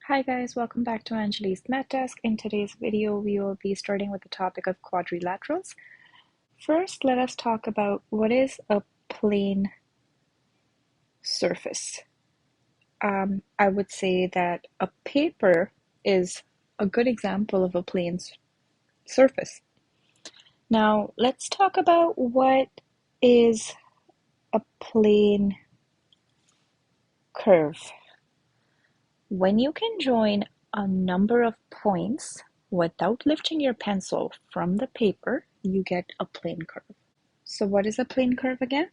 Hi guys, welcome back to Angeli's Math Desk. In today's video, we will be starting with the topic of quadrilaterals. First, let us talk about what is a plane surface. I would say that a paper is a good example of a plane surface. Now, let's talk about what is a plane curve. When you can join a number of points without lifting your pencil from the paper, you get a plane curve. So what is a plane curve again?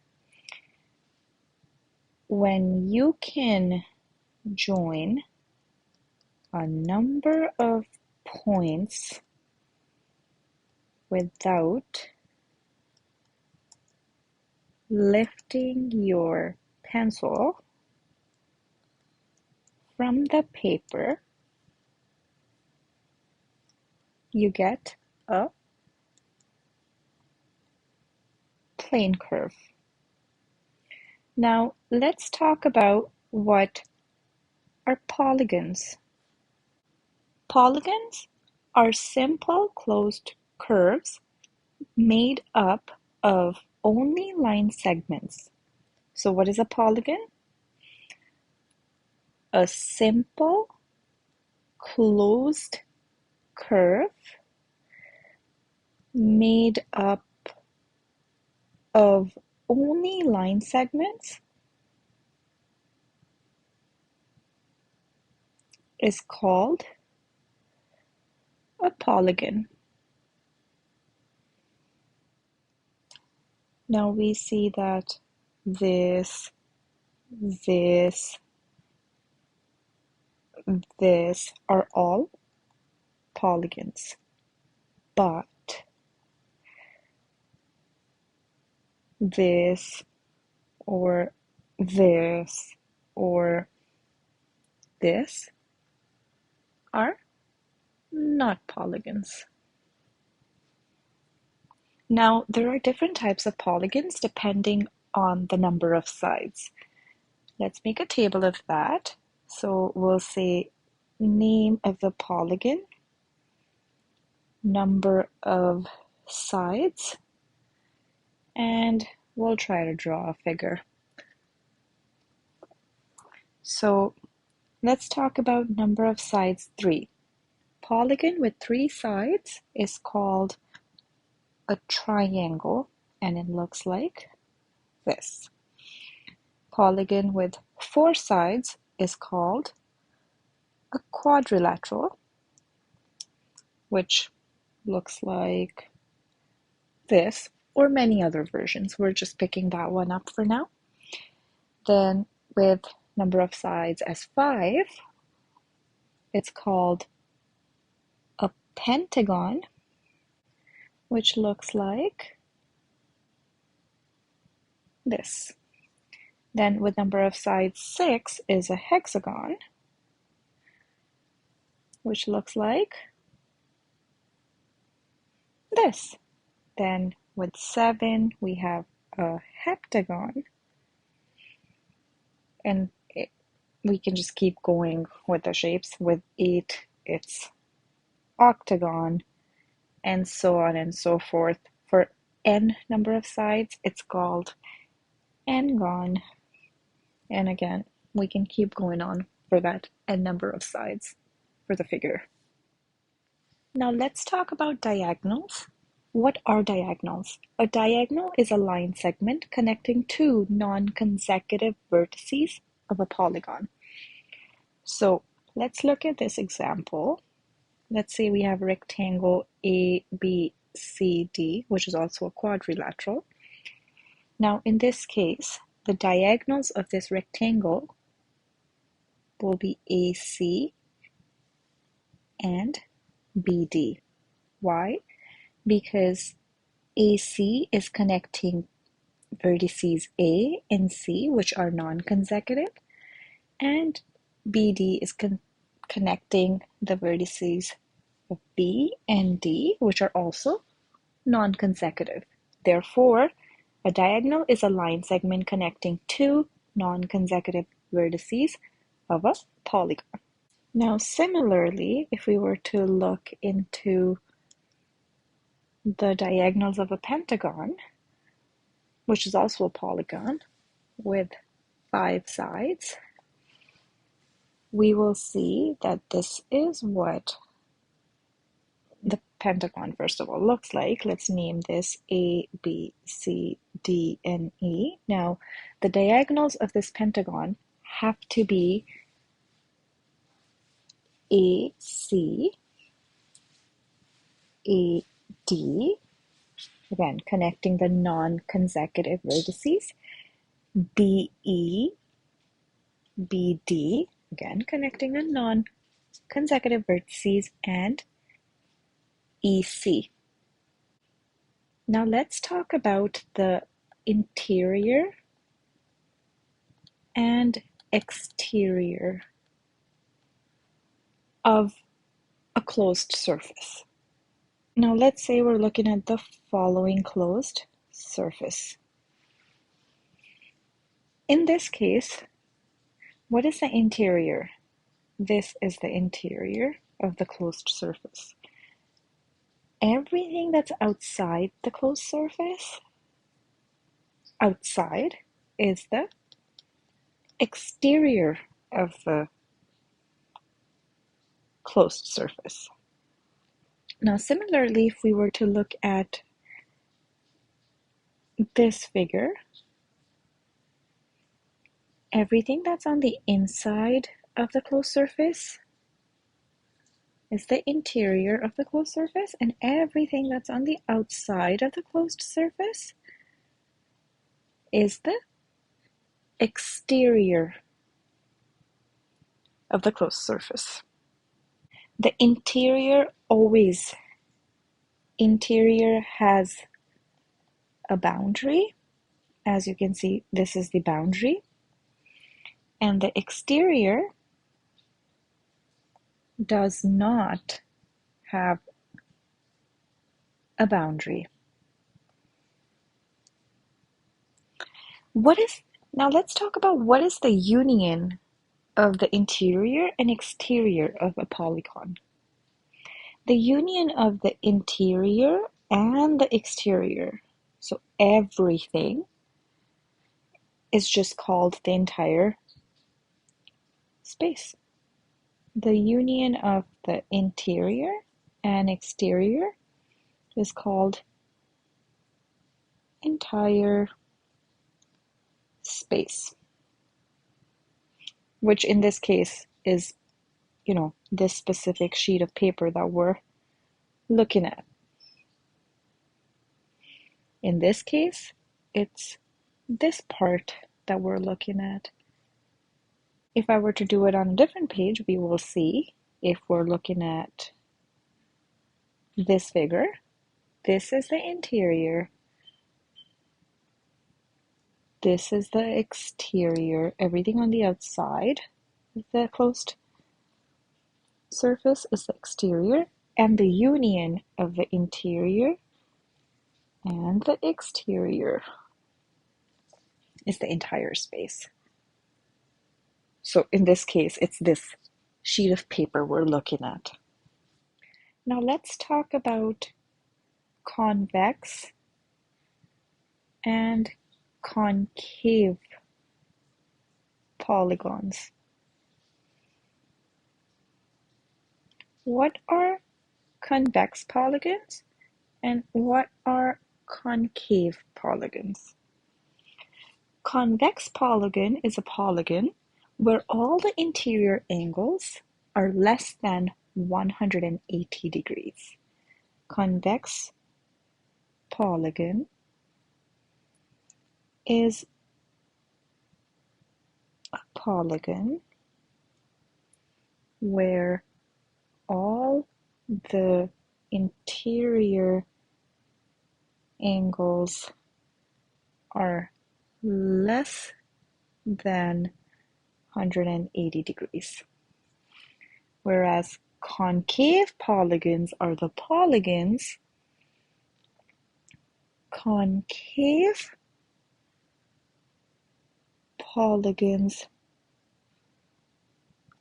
When you can join a number of points without lifting your pencil from the paper, you get a plane curve. Now, let's talk about what are polygons. Polygons are simple closed curves made up of only line segments. So what is a polygon? A simple closed curve made up of only line segments is called a polygon. Now we see that this are all polygons, but this or this or this are not polygons. Now, there are different types of polygons depending on the number of sides. Let's make a table of that. So we'll say name of the polygon, number of sides, and we'll try to draw a figure. So let's talk about number of sides 3. Polygon with 3 sides is called a triangle, and it looks like this. Polygon with 4 sides is called a quadrilateral, which looks like this, or many other versions. We're just picking that one up for now. Then with number of sides as 5, it's called a pentagon, which looks like this. Then with number of sides 6 is a hexagon, which looks like this. Then with 7 we have a heptagon, and we can just keep going with the shapes. With 8 it's octagon, and so on and so forth. For n number of sides it's called n-gon, and again we can keep going on for that n number of sides for the figure. Now let's talk about diagonals. What are diagonals? A diagonal is a line segment connecting two non-consecutive vertices of a polygon. So let's look at this example. Let's say we have a rectangle ABCD, which is also a quadrilateral. Now in this case, the diagonals of this rectangle will be AC and BD. Why? Because AC is connecting vertices A and C, which are non-consecutive, and BD is connecting the vertices of B and D, which are also non-consecutive. Therefore, a diagonal is a line segment connecting two non-consecutive vertices of a polygon. Now, similarly, if we were to look into the diagonals of a pentagon, which is also a polygon with 5 sides, we will see that this is what the pentagon, first of all, looks like. Let's name this A, B, C, D, and E. Now, the diagonals of this pentagon have to be AC, AD, again, connecting the non-consecutive vertices, BE, BD, again, connecting the non-consecutive vertices, and EC. Now let's talk about the interior and exterior of a closed surface. Now let's say we're looking at the following closed surface. In this case, what is the interior? This is the interior of the closed surface. Everything that's outside the closed surface, outside, is the exterior of the closed surface. Now, similarly, if we were to look at this figure, everything that's on the inside of the closed surface is the interior of the closed surface, and everything that's on the outside of the closed surface is the exterior of the closed surface. The interior has a boundary. As you can see, this is the boundary, and the exterior does not have a boundary. Now let's talk about what is the union of the interior and exterior of a polygon. The union of the interior and the exterior, so everything, is just called the entire space. The union of the interior and exterior is called entire space, which in this case is, this specific sheet of paper that we're looking at. In this case, it's this part that we're looking at. If I were to do it on a different page, we will see, if we're looking at this figure, this is the interior, this is the exterior, everything on the outside of the closed surface is the exterior, and the union of the interior and the exterior is the entire space. So in this case, it's this sheet of paper we're looking at. Now let's talk about convex and concave polygons. What are convex polygons and what are concave polygons? Convex polygon is a polygon where all the interior angles are less than 180 degrees. Convex polygon is a polygon where all the interior angles are less than 180 degrees. Whereas concave polygons are the polygons concave polygons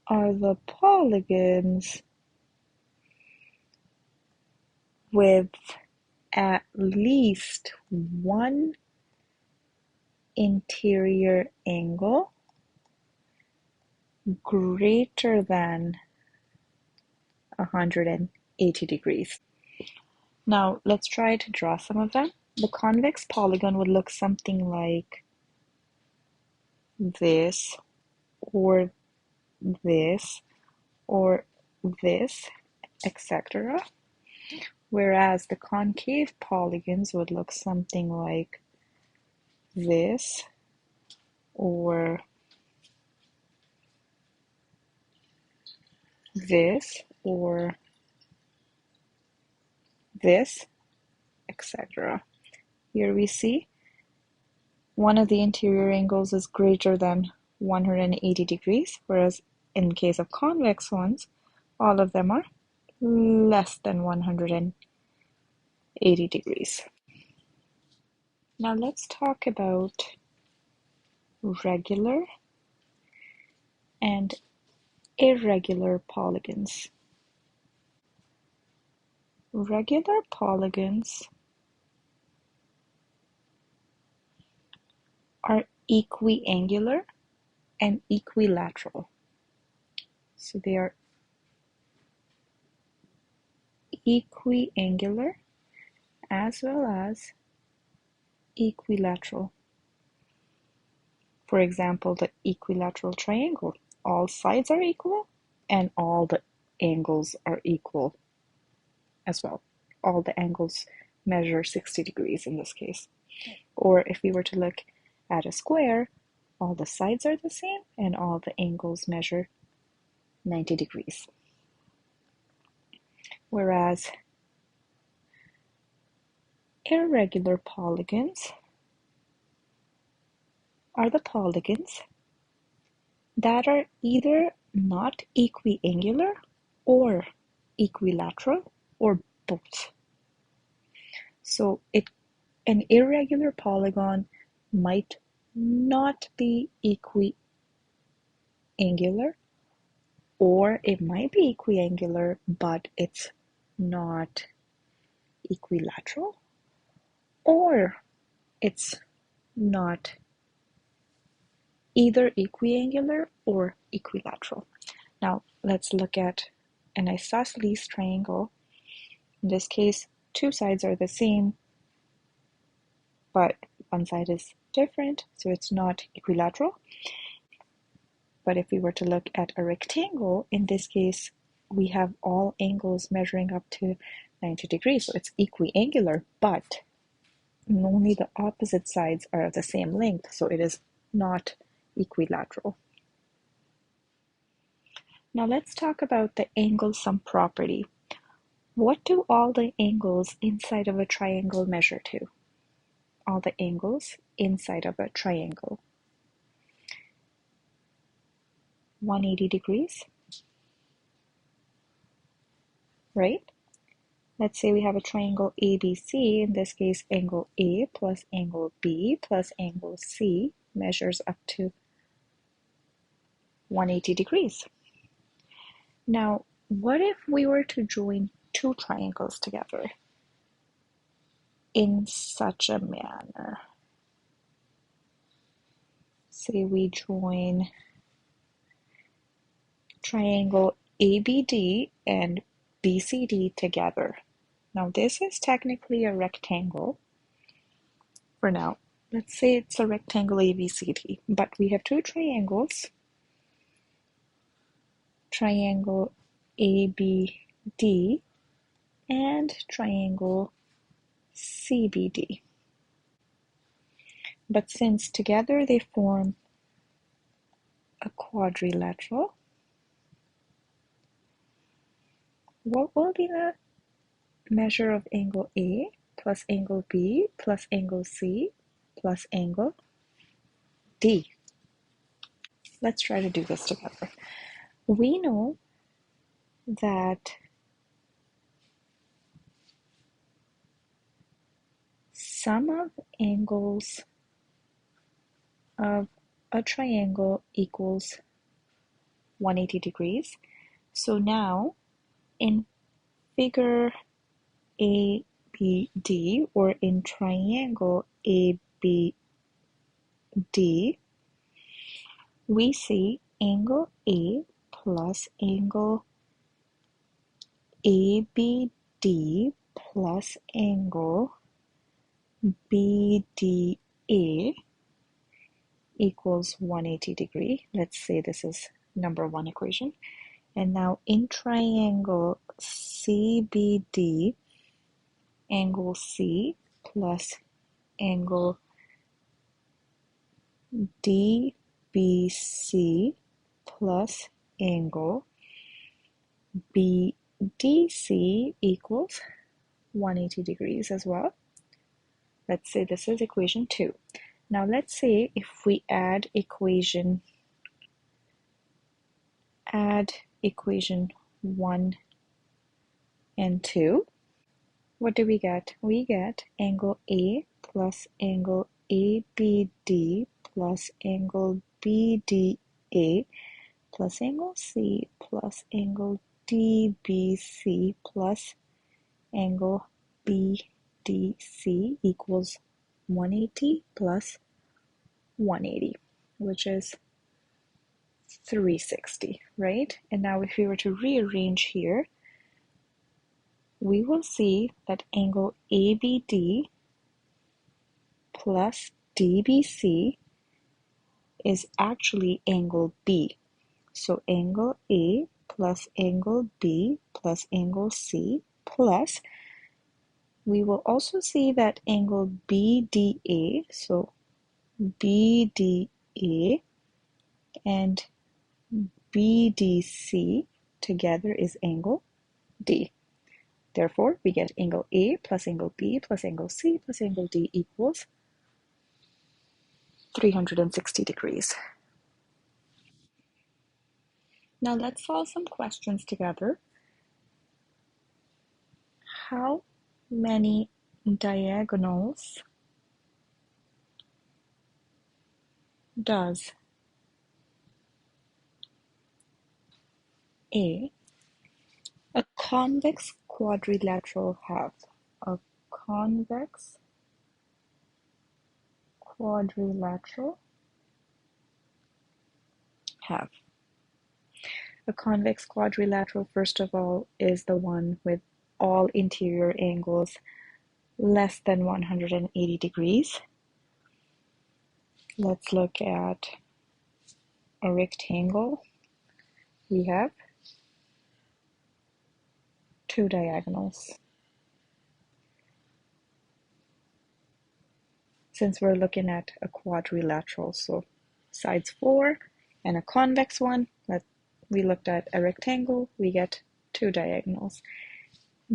are the polygons with at least one interior angle greater than 180 degrees. Now let's try to draw some of them. The convex polygon would look something like this, or this, or this, etc. Whereas the concave polygons would look something like this, or this, or this, etc. Here we see one of the interior angles is greater than 180 degrees, whereas in case of convex ones, all of them are less than 180 degrees. Now let's talk about regular and irregular polygons. Regular polygons are equiangular and equilateral. So they are equiangular as well as equilateral. For example, the equilateral triangle. All sides are equal and all the angles are equal as well. All the angles measure 60 degrees in this case. Or if we were to look at a square, all the sides are the same and all the angles measure 90 degrees. Whereas irregular polygons are the polygons that are either not equiangular or equilateral or both. So an irregular polygon might not be equiangular, or it might be equiangular but it's not equilateral, or it's not either equiangular or equilateral. Now let's look at an isosceles triangle. In this case, two sides are the same, but one side is different, so it's not equilateral. But if we were to look at a rectangle, in this case, we have all angles measuring up to 90 degrees, so it's equiangular, but only the opposite sides are of the same length, so it is not equilateral. Now let's talk about the angle sum property. What do all the angles inside of a triangle measure to? All the angles inside of a triangle. 180 degrees, right? Let's say we have a triangle ABC. In this case, angle A plus angle B plus angle C measures up to 180 degrees. Now, what if we were to join two triangles together in such a manner? Say we join triangle ABD and BCD together. Now, this is technically a rectangle for now. Let's say it's a rectangle ABCD, but we have two triangles, triangle ABD and triangle CBD. But since together they form a quadrilateral, what will be the measure of angle A plus angle B plus angle C plus angle D? Let's try to do this together. We know that sum of angles of a triangle equals 180 degrees. So now in figure ABD, or in triangle ABD, we see angle A plus angle ABD plus angle BDA equals 180 degree. Let's say this is number one equation. And now in triangle CBD, angle C plus angle DBC plus angle BDC equals 180 degrees as well. Let's say this is equation 2. Now let's say if we add equation 1 and 2, what do we get? We get angle A plus angle ABD plus angle BDA plus angle C plus angle DBC plus angle BDC equals 180 plus 180, which is 360, right? And now if we were to rearrange here, we will see that angle ABD plus DBC is actually angle B. So angle A plus angle B plus angle C plus, we will also see that angle BDA, so BDA and BDC together is angle D. Therefore, we get angle A plus angle B plus angle C plus angle D equals 360 degrees. Now let's solve some questions together. How many diagonals does a convex quadrilateral have? A convex quadrilateral have. A convex quadrilateral, first of all, is the one with all interior angles less than 180 degrees. Let's look at a rectangle. We have two diagonals. Since we're looking at a quadrilateral, so sides 4 and a convex one, we looked at a rectangle, we get two diagonals.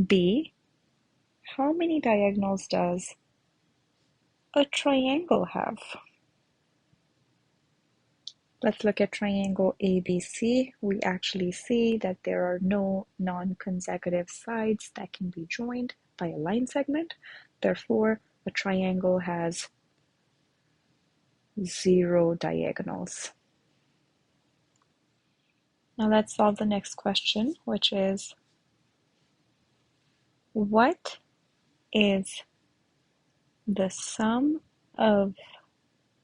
B, how many diagonals does a triangle have? Let's look at triangle ABC. We actually see that there are no non-consecutive sides that can be joined by a line segment. Therefore, a triangle has 0 diagonals. Now let's solve the next question, which is, what is the sum of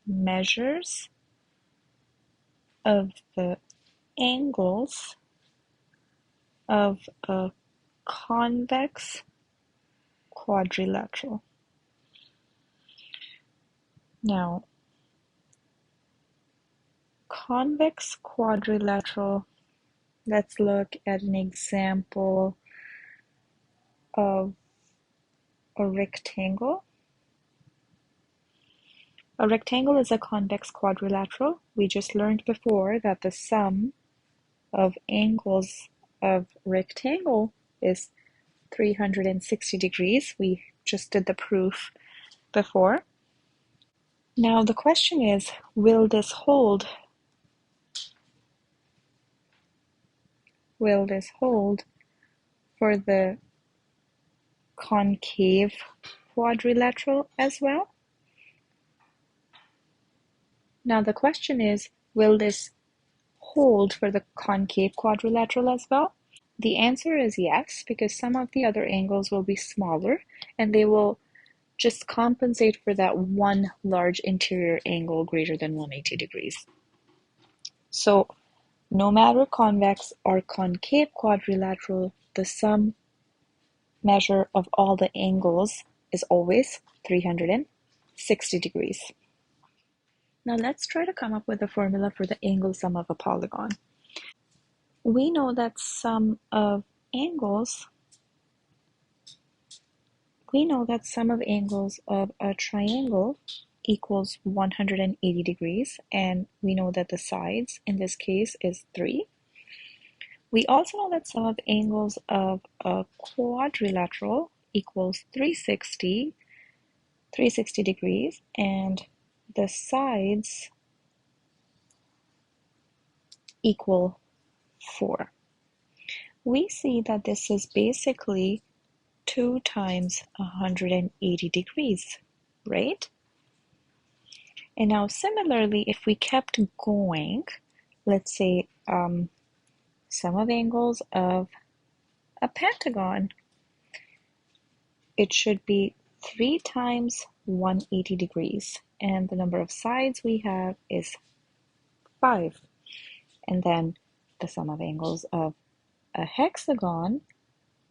measures of the angles of a convex quadrilateral? Now, convex quadrilateral, let's look at an example of a rectangle. A rectangle is a convex quadrilateral. We just learned before that the sum of angles of rectangle is 360 degrees. We just did the proof before. Now the question is, will this hold? Will this hold for the concave quadrilateral as well? Now the question is, will this hold for the concave quadrilateral as well? The answer is yes, because some of the other angles will be smaller and they will just compensate for that one large interior angle greater than 180 degrees. So no matter convex or concave quadrilateral, the sum measure of all the angles is always 360 degrees. Now let's try to come up with a formula for the angle sum of a polygon. We know that sum of angles of a triangle equals 180 degrees, and we know that the sides in this case is 3. We also know that sum of angles of a quadrilateral equals 360 degrees, and the sides equal 4. We see that this is basically 2 times 180 degrees, right? And now similarly, if we kept going, let's say sum of angles of a pentagon, it should be 3 times 180 degrees, and the number of sides we have is 5. And then the sum of angles of a hexagon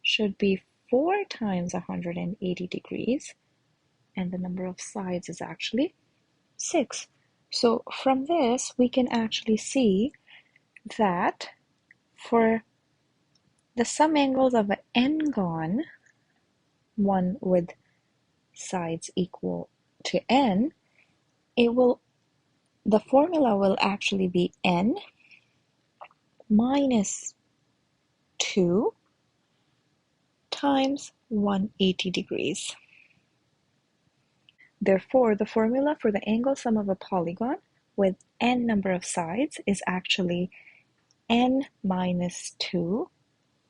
should be 4 times 180 degrees, and the number of sides is actually 6. So from this, we can actually see that for the sum angles of an n-gon, one with sides equal to n, the formula will actually be n minus 2 times 180 degrees. Therefore, the formula for the angle sum of a polygon with n number of sides is actually n minus 2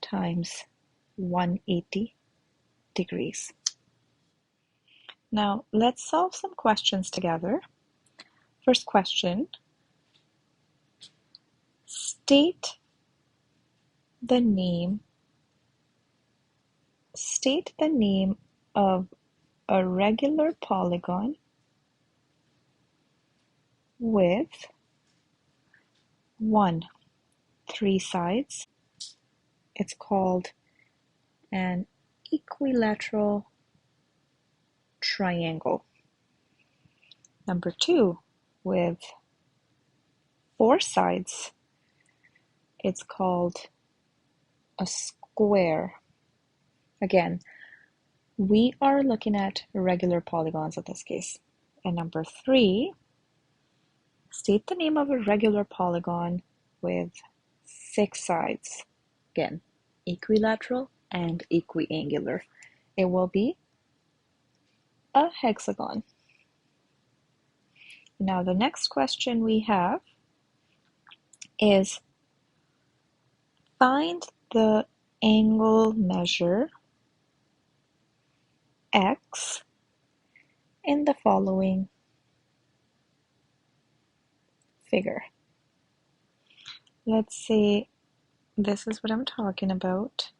times 180 degrees. Now, let's solve some questions together. First question, state the name of a regular polygon with 1, 3 sides. It's called an equilateral triangle. Number 2, with 4 sides. It's called a square. Again, we are looking at regular polygons in this case. And number 3, state the name of a regular polygon with 6 sides. Again, equilateral and equiangular. It will be a hexagon. Now the next question we have is find the angle measure x in the following figure. Let's say this is what I'm talking about.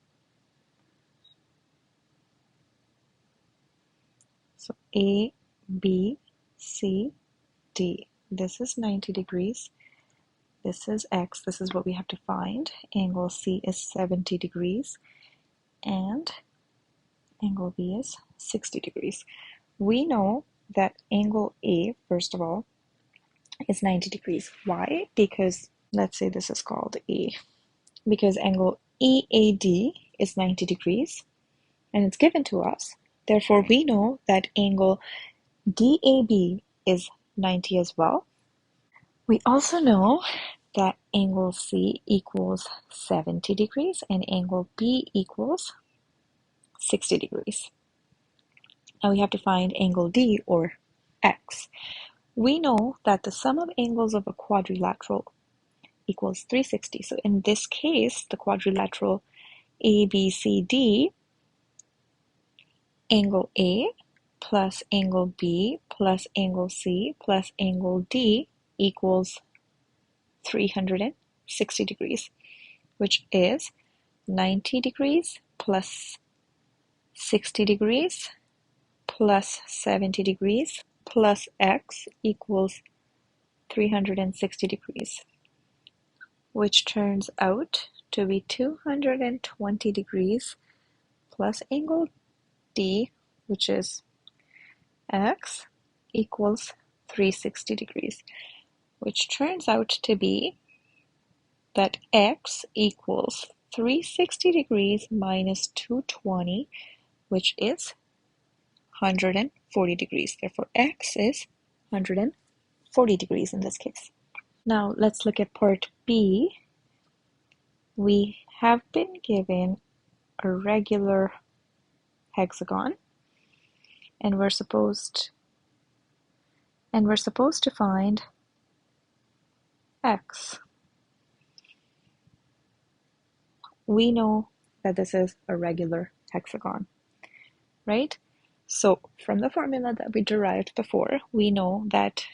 So A, B, C, D. This is 90 degrees. This is x. This is what we have to find. Angle C is 70 degrees. And angle B is 60 degrees. We know that angle A, first of all, is 90 degrees. Why? Because, let's say this is called A. Because angle EAD is 90 degrees, and it's given to us. Therefore, we know that angle DAB is 90 as well. We also know that angle C equals 70 degrees and angle B equals 60 degrees. Now we have to find angle D, or X. We know that the sum of angles of a quadrilateral equals 360. So in this case, the quadrilateral ABCD, angle A plus angle B plus angle C plus angle D equals 360. 60 degrees, which is 90 degrees plus 60 degrees plus 70 degrees plus x equals 360 degrees, which turns out to be 220 degrees plus angle D, which is x, equals 360 degrees, which turns out to be that x equals 360 degrees minus 220, which is 140 degrees. Therefore, x is 140 degrees in this case. Now, let's look at part B. We have been given a regular hexagon, and we're supposed to find x. We know that this is a regular hexagon, right? So from the formula that we derived before, we know that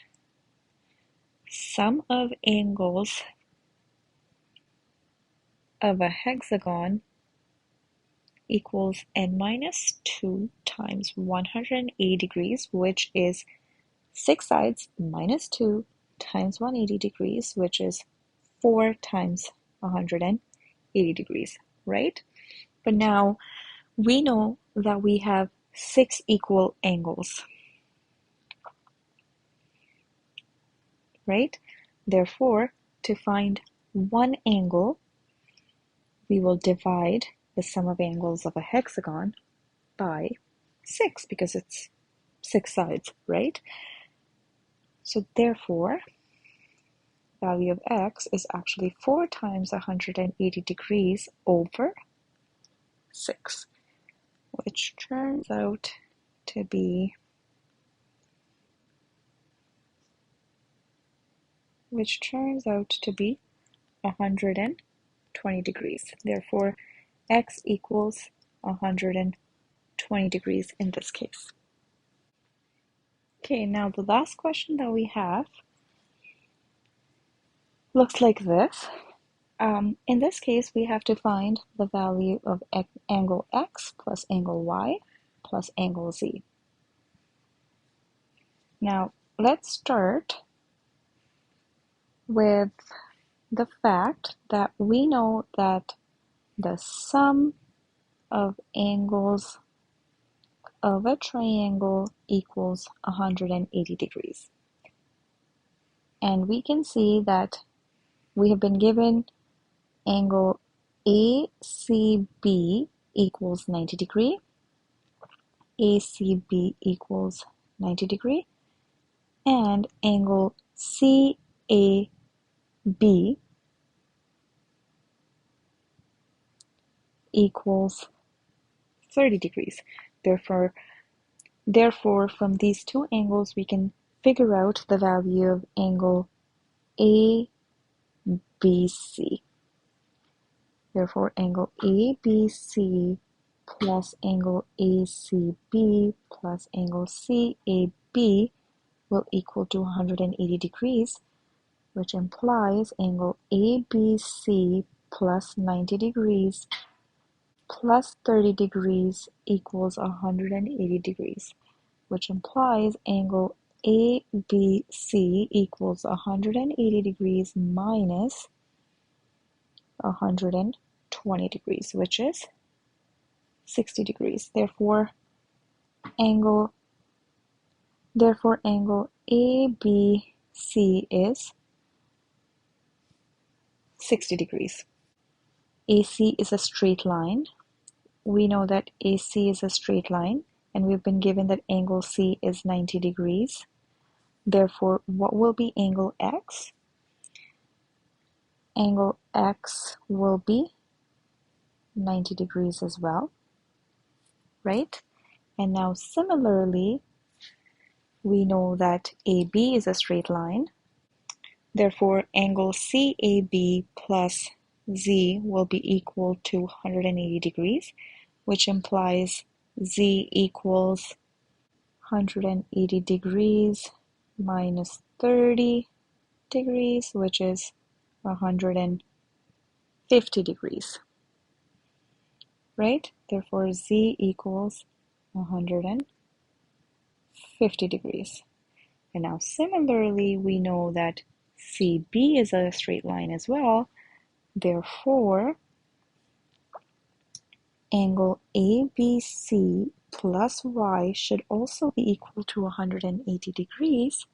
sum of angles of a hexagon equals n minus 2 times 180 degrees, which is 6 sides minus 2 times 180 degrees, which is 4 times 180 degrees, right? But now we know that we have 6 equal angles, right? Therefore, to find one angle, we will divide the sum of angles of a hexagon by 6 because it's 6 sides, right? So therefore, value of x is actually 4 times 180 degrees over 6, which turns out to be 120 degrees. Therefore, x equals 120 degrees in this case. Okay, now the last question that we have looks like this. In this case, we have to find the value of angle x plus angle y plus angle z. Now, let's start with the fact that we know that the sum of angles of a triangle equals 180 degrees. And we can see that we have been given angle ACB equals 90 degree, ACB equals 90 degree, and angle CAB equals 30 degrees. Therefore, from these two angles, we can figure out the value of angle ABC. Therefore, angle ABC plus angle ACB plus angle CAB will equal to 180 degrees, which implies angle ABC plus 90 degrees plus 30 degrees equals 180 degrees, which implies angle ABC equals 180 degrees minus 120 degrees, which is 60 degrees. Therefore, angle ABC is 60 degrees. AC is a straight line. We know that AC is a straight line, and we've been given that angle C is 90 degrees. Therefore, what will be angle X? Angle X will be 90 degrees as well, right? And now similarly, we know that AB is a straight line. Therefore, angle CAB plus Z will be equal to 180 degrees, which implies Z equals 180 degrees minus 30 degrees, which is 150 degrees, right? Therefore, z equals 150 degrees. And now similarly, we know that CB is a straight line as well. Therefore, angle ABC plus y should also be equal to 180 degrees,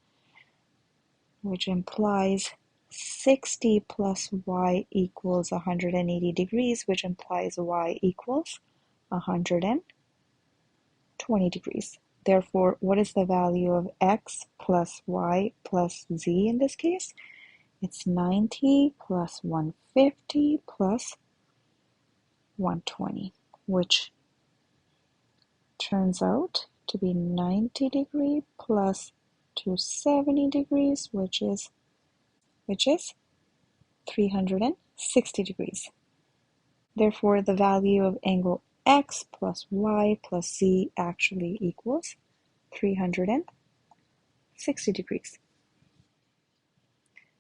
which implies 60 plus y equals 180 degrees, which implies y equals 120 degrees. Therefore, what is the value of x plus y plus z in this case? It's 90 plus 150 plus 120, which turns out to be 90 degrees plus 270 degrees, which is 360 degrees. Therefore, the value of angle x plus y plus z actually equals 360 degrees.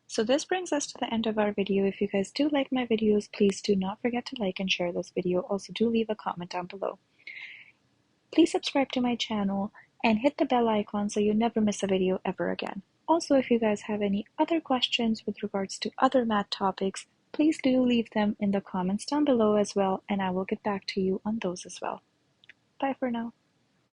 So this brings us to the end of our video. If you guys do like my videos, please do not forget to like and share this video. Also, do leave a comment down below. Please subscribe to my channel and hit the bell icon so you never miss a video ever again. Also, if you guys have any other questions with regards to other math topics, please do leave them in the comments down below as well, and I will get back to you on those as well. Bye for now.